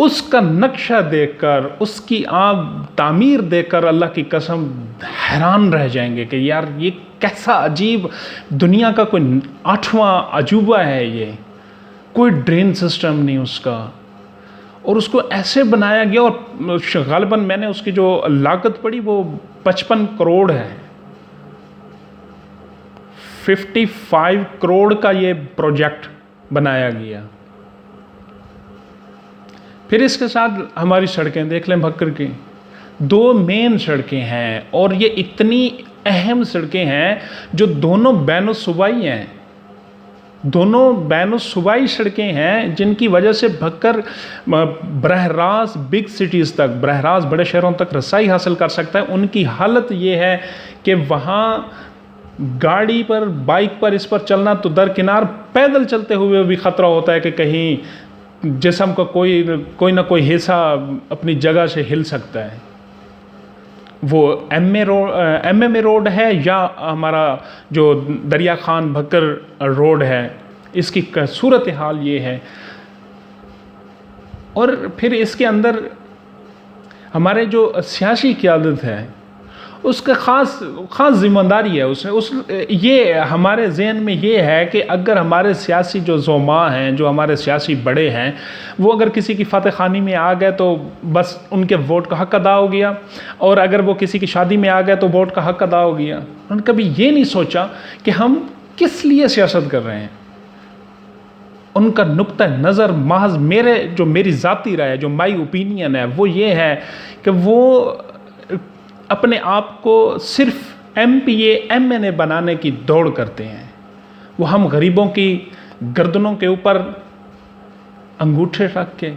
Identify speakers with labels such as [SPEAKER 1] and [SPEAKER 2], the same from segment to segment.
[SPEAKER 1] اس کا نقشہ دیکھ کر، اس کی آپ تعمیر دیکھ کر اللہ کی قسم حیران رہ جائیں گے کہ یار یہ کیسا عجیب، دنیا کا کوئی 8واں عجوبہ ہے یہ، کوئی ڈرین سسٹم نہیں اس کا، اور اس کو ایسے بنایا گیا. اور غالباً میں نے اس کی جو لاگت پڑی وہ 55 کروڑ ہے. 55 کروڑ کا یہ پروجیکٹ بنایا گیا. پھر اس کے ساتھ ہماری سڑکیں دیکھ لیں بھکر کی. 2 مین سڑکیں ہیں اور یہ اتنی اہم سڑکیں ہیں جو دونوں بین الصوبائی ہیں. دونوں بین الصوبائی سڑکیں ہیں جن کی وجہ سے بھکر براہ راست بگ سٹیز تک، براہ راست بڑے شہروں تک رسائی حاصل کر سکتا ہے. ان کی حالت یہ ہے کہ وہاں گاڑی پر، بائک پر، اس پر چلنا تو درکنار، پیدل چلتے ہوئے بھی خطرہ ہوتا ہے کہ کہیں جسم کا کوئی نہ کوئی حصہ اپنی جگہ سے ہل سکتا ہے. وہ ایم اے روڈ ہے یا ہمارا جو دریا خان بھکر روڈ ہے، اس کی صورتحال یہ ہے. اور پھر اس کے اندر ہمارے جو سیاسی قیادت ہے اس کا خاص ذمہ داری ہے. یہ ہمارے ذہن میں یہ ہے کہ اگر ہمارے سیاسی جو زعماء ہیں، جو ہمارے سیاسی بڑے ہیں، وہ اگر کسی کی فاتح خانی میں آ گئے تو بس ان کے ووٹ کا حق ادا ہو گیا، اور اگر وہ کسی کی شادی میں آ گئے تو ووٹ کا حق ادا ہو گیا. انہوں نے کبھی یہ نہیں سوچا کہ ہم کس لیے سیاست کر رہے ہیں. ان کا نقطہ نظر محض میری ذاتی رائے، جو مائی اوپینین ہے، وہ یہ ہے کہ وہ اپنے آپ کو صرف M P A M N A بنانے کی دوڑ کرتے ہیں. وہ ہم غریبوں کی گردنوں کے اوپر انگوٹھے رکھ کے،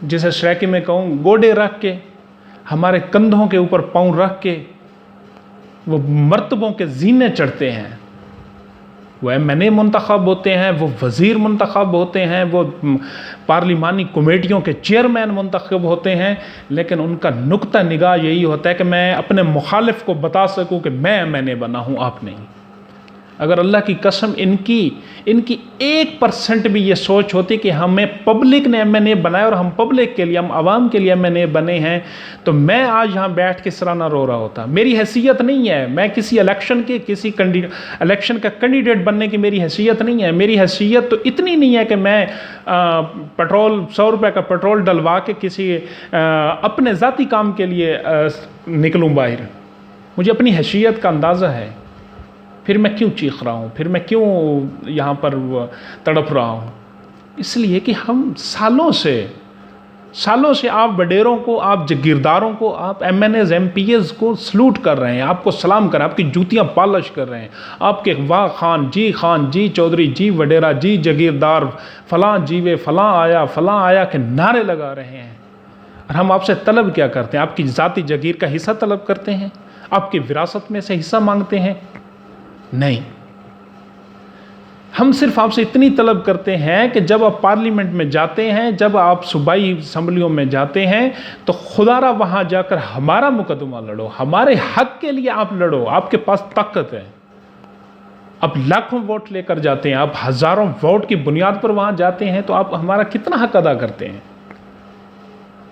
[SPEAKER 1] جسے سریکی میں کہوں گوڈے رکھ کے، ہمارے کندھوں کے اوپر پاؤں رکھ کے وہ مرتبوں کے زینے چڑھتے ہیں. وہ ایم این اے منتخب ہوتے ہیں، وہ وزیر منتخب ہوتے ہیں، وہ پارلیمانی کمیٹیوں کے چیئرمین منتخب ہوتے ہیں، لیکن ان کا نقطہ نگاہ یہی ہوتا ہے کہ میں اپنے مخالف کو بتا سکوں کہ میں ایم این اے بنا ہوں، آپ نہیں. اگر اللہ کی قسم ان کی 1% بھی یہ سوچ ہوتی کہ ہمیں پبلک نے ایم این اے بنایا اور ہم پبلک کے لیے، ہم عوام کے لیے ایم این اے بنے ہیں، تو میں آج یہاں بیٹھ کے سرانہ رو رہا ہوتا. میری حیثیت نہیں ہے، میں کسی الیکشن کا کینڈیڈیٹ بننے کی میری حیثیت نہیں ہے. میری حیثیت تو اتنی نہیں ہے کہ میں پیٹرول 100 روپے کا پیٹرول ڈلوا کے کسی اپنے ذاتی کام کے لیے نکلوں باہر. مجھے اپنی حیثیت کا اندازہ ہے. پھر میں کیوں چیخ رہا ہوں، پھر میں کیوں یہاں پر تڑپ رہا ہوں؟ اس لیے کہ ہم سالوں سے آپ وڈیروں کو، آپ جگیرداروں کو، آپ M N As, M P As کو سلوٹ کر رہے ہیں، آپ کو سلام کر رہے ہیں، آپ کی جوتیاں پالش کر رہے ہیں. آپ کے واہ خان، جی چودھری، جی وڈیرا، جی جگیردار، فلاں جیوے، فلاں آیا کہ نعرے لگا رہے ہیں. اور ہم آپ سے طلب کیا کرتے ہیں؟ آپ کی ذاتی جگیر کا حصہ طلب کرتے ہیں؟ آپ کی وراثت میں سے حصہ مانگتے ہیں؟ نہیں. ہم صرف آپ سے اتنی طلب کرتے ہیں کہ جب آپ پارلیمنٹ میں جاتے ہیں، جب آپ صوبائی اسمبلیوں میں جاتے ہیں، تو خدا را وہاں جا کر ہمارا مقدمہ لڑو، ہمارے حق کے لیے آپ لڑو. آپ کے پاس طاقت ہے. آپ لاکھوں ووٹ لے کر جاتے ہیں، آپ ہزاروں ووٹ کی بنیاد پر وہاں جاتے ہیں، تو آپ ہمارا کتنا حق ادا کرتے ہیں؟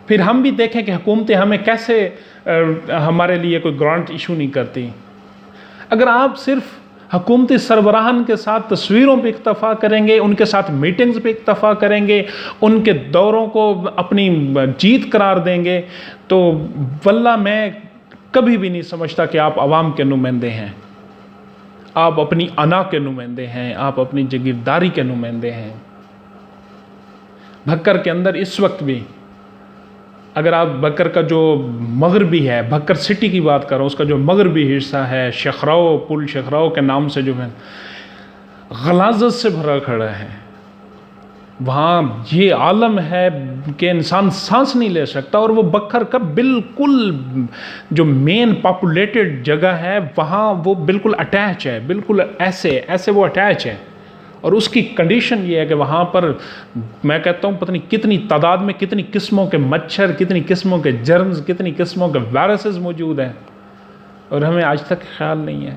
[SPEAKER 1] پھر ہم بھی دیکھیں کہ حکومتیں ہمیں کیسے ہمارے لیے کوئی گرانٹ ایشو نہیں کرتی. اگر آپ صرف حکومتی سربراہان کے ساتھ تصویروں پہ اکتفا کریں گے، ان کے ساتھ میٹنگز پہ اکتفا کریں گے، ان کے دوروں کو اپنی جیت قرار دیں گے، تو واللہ میں کبھی بھی نہیں سمجھتا کہ آپ عوام کے نمائندے ہیں. آپ اپنی انا کے نمائندے ہیں، آپ اپنی جگیرداری کے نمائندے ہیں. بھکر کے اندر اس وقت بھی اگر آپ بھکر کا جو مغربی ہے، بھکر سٹی کی بات کرو، اس کا جو مغربی حصہ ہے، شیخراؤ، پل شیخراؤ کے نام سے جو ہے، غلاظت سے بھرا کھڑا ہے. وہاں یہ عالم ہے کہ انسان سانس نہیں لے سکتا. اور وہ بکر کا بالکل جو مین پاپولیٹڈ جگہ ہے، وہاں وہ بالکل اٹیچ ہے، بالکل ایسے وہ اٹیچ ہے. اور اس کی کنڈیشن یہ ہے کہ وہاں پر میں کہتا ہوں پتہ نہیں کتنی تعداد میں کتنی قسموں کے مچھر، کتنی قسموں کے جرمز، کتنی قسموں کے وائرسز موجود ہیں، اور ہمیں آج تک خیال نہیں ہے.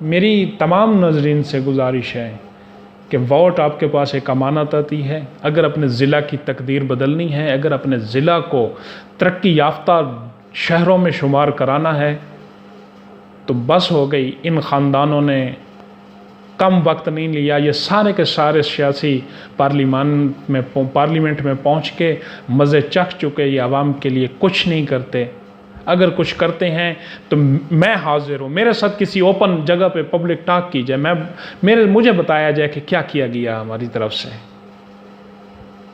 [SPEAKER 1] میری تمام ناظرین سے گزارش ہے کہ ووٹ آپ کے پاس ایک امانت آتی ہے. اگر اپنے ضلع کی تقدیر بدلنی ہے، اگر اپنے ضلع کو ترقی یافتہ شہروں میں شمار کرانا ہے تو بس ہو گئی. ان خاندانوں نے کم وقت نہیں لیا، یہ سارے کے سارے سیاسی پارلیمنٹ میں پہنچ کے مزے چکھ چکے. یہ عوام کے لیے کچھ نہیں کرتے. اگر کچھ کرتے ہیں تو میں حاضر ہوں، میرے ساتھ کسی اوپن جگہ پہ پبلک ٹاک کی جائے، مجھے بتایا جائے کہ کیا کیا گیا ہماری طرف سے.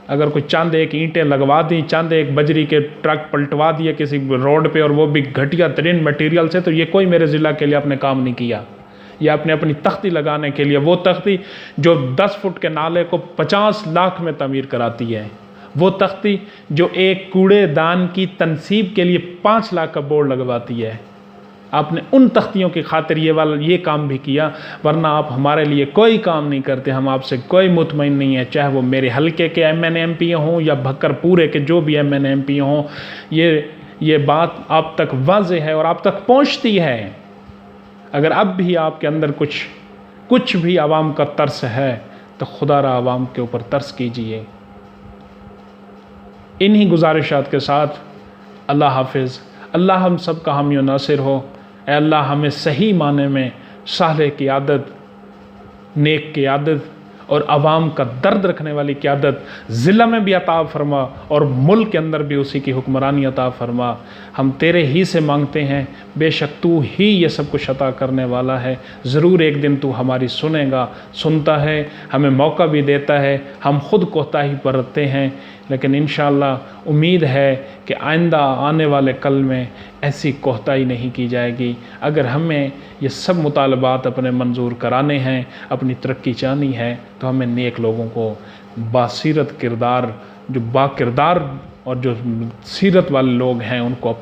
[SPEAKER 1] اگر کوئی چاند ایک اینٹیں لگوا دی، چاند ایک بجری کے ٹرک پلٹوا دیے کسی روڈ پہ اور وہ بھی گھٹیا ترین مٹیریل سے، تو یہ کوئی میرے ضلع کے لیے اپنے کام نہیں کیا. یا اپنی تختی لگانے کے لیے، وہ تختی جو 10 فٹ کے نالے کو 50 لاکھ میں تعمیر کراتی ہے، وہ تختی جو ایک کوڑے دان کی تنصیب کے لیے 5 لاکھ کا بورڈ لگواتی ہے. آپ نے ان تختیوں کی خاطر یہ کام بھی کیا، ورنہ آپ ہمارے لیے کوئی کام نہیں کرتے. ہم آپ سے کوئی مطمئن نہیں ہے، چاہے وہ میرے حلقے کے M N A M P ہوں یا بھکر پورے کے جو بھی M N A M P ہوں. یہ بات آپ تک واضح ہے اور آپ تک پہنچتی ہے. اگر اب بھی آپ کے اندر کچھ بھی عوام کا ترس ہے تو خدا را عوام کے اوپر ترس کیجئے. انہی گزارشات کے ساتھ اللہ حافظ. اللہ ہم سب کا حامی و ناصر ہو. اے اللہ ہمیں صحیح معنی میں صالح قیادت، نیک قیادت اور عوام کا درد رکھنے والی قیادت ضلع میں بھی عطا فرما اور ملک کے اندر بھی اسی کی حکمرانی عطا فرما. ہم تیرے ہی سے مانگتے ہیں، بے شک تو ہی یہ سب کچھ عطا کرنے والا ہے. ضرور ایک دن تو ہماری سنے گا، سنتا ہے، ہمیں موقع بھی دیتا ہے. ہم خود کوتاہی برتتے ہیں، لیکن انشاءاللہ امید ہے کہ آئندہ آنے والے کل میں ایسی کوتاہی نہیں کی جائے گی. اگر ہمیں یہ سب مطالبات اپنے منظور کرانے ہیں، اپنی ترقی چاہنی ہے، تو ہمیں نیک لوگوں کو، باسیرت کردار، جو با کردار اور جو سیرت والے لوگ ہیں، ان کو